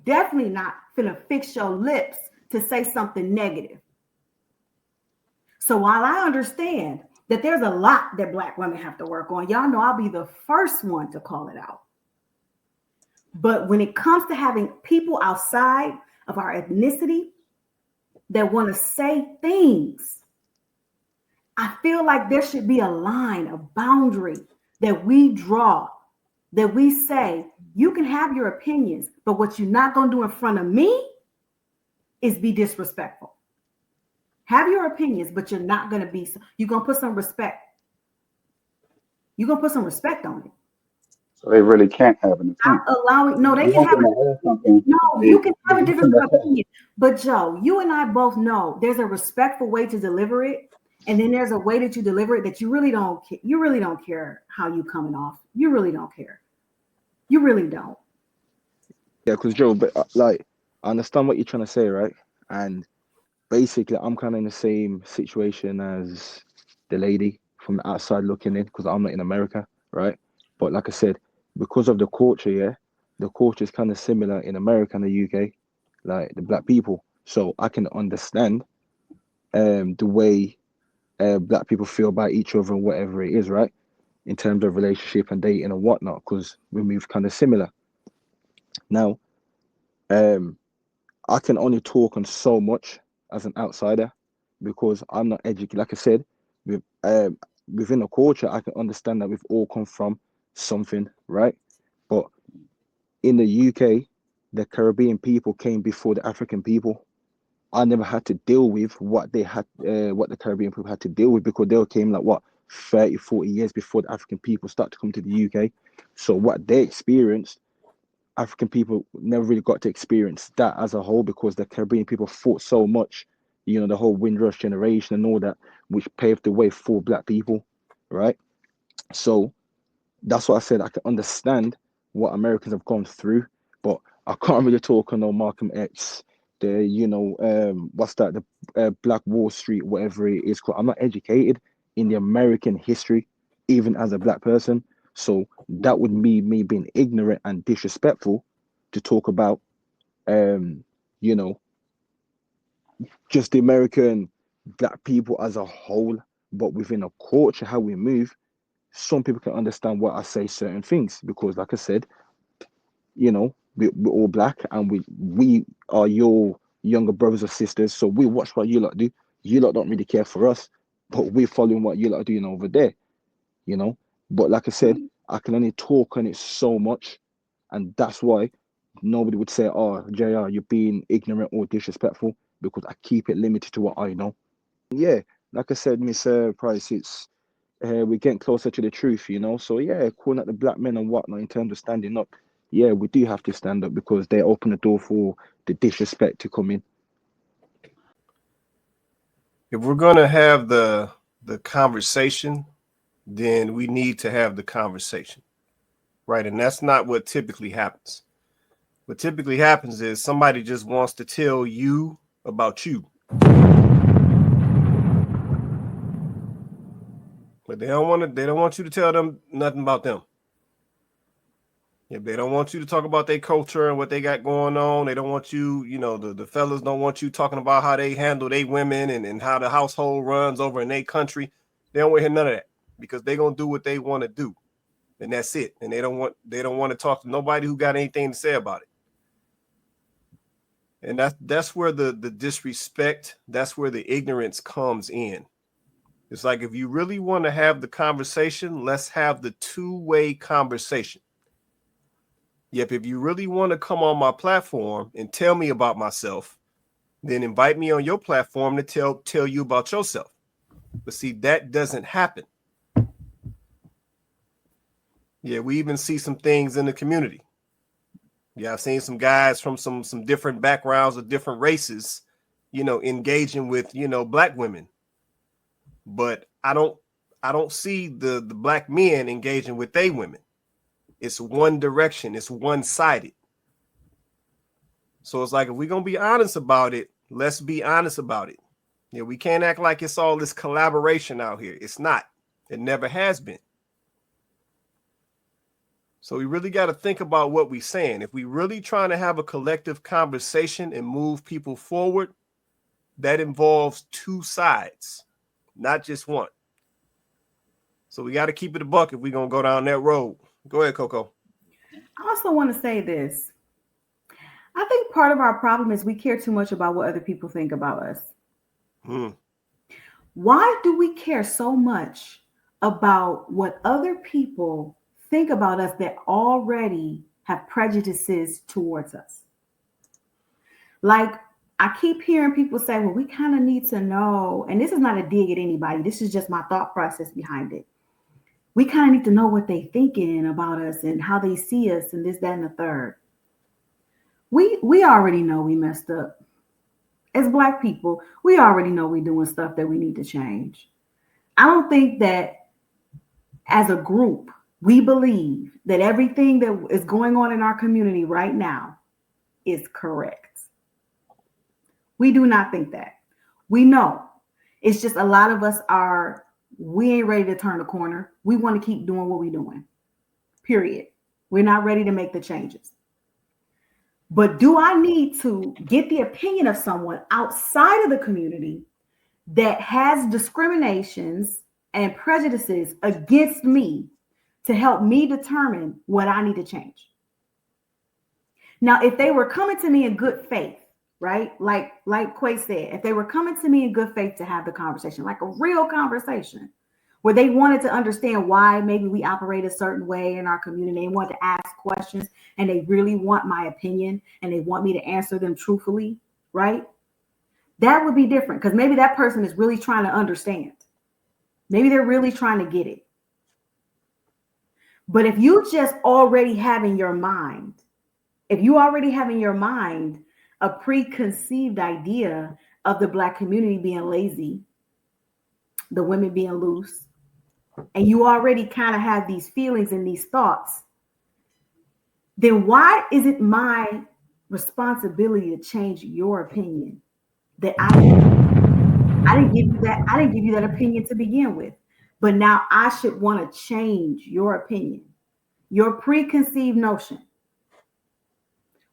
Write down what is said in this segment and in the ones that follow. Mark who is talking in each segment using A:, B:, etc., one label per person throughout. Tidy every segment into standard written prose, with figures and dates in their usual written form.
A: definitely not finna fix your lips to say something negative. So while I understand that there's a lot that Black women have to work on, y'all know I'll be the first one to call it out. But when it comes to having people outside of our ethnicity that want to say things, I feel like there should be a line, a boundary that we draw, that we say, you can have your opinions, but what you're not going to do in front of me is be disrespectful. Have your opinions, but you're not going to be, you're going to put some respect. You're going to put some respect on it.
B: So they really can't have an
A: I'm
B: opinion.
A: allowing, no, they
B: You
A: can
B: want
A: have
B: them to have something.
A: no, you can have a
B: You
A: different
B: can let them.
A: opinion. But Joe, you and I both know there's a respectful way to deliver it. And then there's a way that you deliver it that you really don't care how you coming off. You really don't care. You really don't.
C: Yeah, because Joe, but like, I understand what you're trying to say, right? And basically, I'm kind of in the same situation as the lady from the outside looking in, because I'm not in America, right? But like I said, because of the culture, yeah, the culture is kind of similar in America and the UK, like the Black people. So I can understand the way Black people feel about each other and whatever it is, right? In terms of relationship and dating and whatnot, because we move kind of similar. Now, um, I can only talk on so much as an outsider because I'm not educated. Like I said, with, within a culture, I can understand that we've all come from something, right? But in the UK, the Caribbean people came before the African people. I never had to deal with what they had, what the Caribbean people had to deal with because they came like what 30, 40 years before the African people started to come to the UK. So what they experienced, African people never really got to experience that as a whole because the Caribbean people fought so much, you know, the whole Windrush generation and all that, which paved the way for Black people, right? So that's what I said. I can understand what Americans have gone through, but I can't really talk on no Malcolm X, the what's that, the Black Wall Street, whatever it is called. I'm not educated in the American history, even as a Black person. So that would be me being ignorant and disrespectful to talk about, um, you know, just the American Black people as a whole, but within a culture, how we move. Some people can understand why I say certain things because, like I said, you know, we're all Black and we are your younger brothers or sisters. So we watch what you lot do. You lot don't really care for us, but we're following what you lot are doing over there, you know. But like I said, I can only talk on it so much, and that's why nobody would say, "Oh, JR, you're being ignorant or disrespectful," because I keep it limited to what I know. Yeah, like I said, Miss Price, it's we're getting closer to the truth, you know. So yeah, calling out the Black men and whatnot in terms of standing up, yeah, we do have to stand up because they open the door for the disrespect to come in.
D: If we're gonna have the conversation, then we need to have the conversation, right? And that's not what typically happens. What typically happens is somebody just wants to tell you about you, but they don't want to. They don't want you to tell them nothing about them. If they don't want you to talk about their culture and what they got going on, they don't want you, you know, the fellas don't want you talking about how they handle their women and how the household runs over in their country. They don't want to hear none of that because they're gonna do what they want to do. And that's it. And they don't want to talk to nobody who got anything to say about it. And that's where the disrespect, that's where the ignorance comes in. It's like if you really want to have the conversation, let's have the two-way conversation. Yep, if you really want to come on my platform and tell me about myself, then invite me on your platform to tell you about yourself. But see, that doesn't happen. Yeah, we even see some things in the community. Yeah, I've seen some guys from some different backgrounds of different races, you know, engaging with, you know, Black women. But I don't see the Black men engaging with they women. It's one direction, it's one-sided. So it's like if we're gonna be honest about it, let's be honest about it. Yeah, we can't act like it's all this collaboration out here. It's not. It never has been. So we really got to think about what we're saying. If we really trying to have a collective conversation and move people forward, that involves two sides, not just one. So we got to keep it a buck if we're going to go down that road. Go ahead, Coco.
A: I also want to say this. I think part of our problem is we care too much about what other people think about us. Why do we care so much about what other people think about us that already have prejudices towards us? Like, I keep hearing people say, well, we kind of need to know, and this is not a dig at anybody. This is just my thought process behind it. We kind of need to know what they're thinking about us and how they see us and this, that, and the third. We already know we messed up. As Black people, we already know we're doing stuff that we need to change. I don't think that as a group, we believe that everything that is going on in our community right now is correct. We do not think that. We know. It's just a lot of us we ain't ready to turn the corner. We want to keep doing what we're doing. Period. We're not ready to make the changes. But do I need to get the opinion of someone outside of the community that has discriminations and prejudices against me to help me determine what I need to change? Now, if they were coming to me in good faith, right? Like Quay said, if they were coming to me in good faith to have the conversation, like a real conversation, where they wanted to understand why maybe we operate a certain way in our community, they want to ask questions and they really want my opinion and they want me to answer them truthfully, right? That would be different because maybe that person is really trying to understand. Maybe they're really trying to get it. But if you just already have in your mind, a preconceived idea of the Black community being lazy, the women being loose, and you already kind of have these feelings and these thoughts, then why is it my responsibility to change your opinion? That I didn't give you that opinion to begin with, but now I should want to change your opinion, your preconceived notion.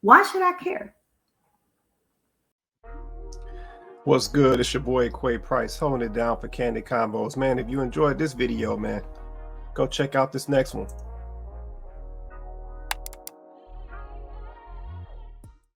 A: Why should I care?
D: What's good? It's your boy Quay Price, holding it down for Candid Convos. Man, if you enjoyed this video, man, go check out this next one.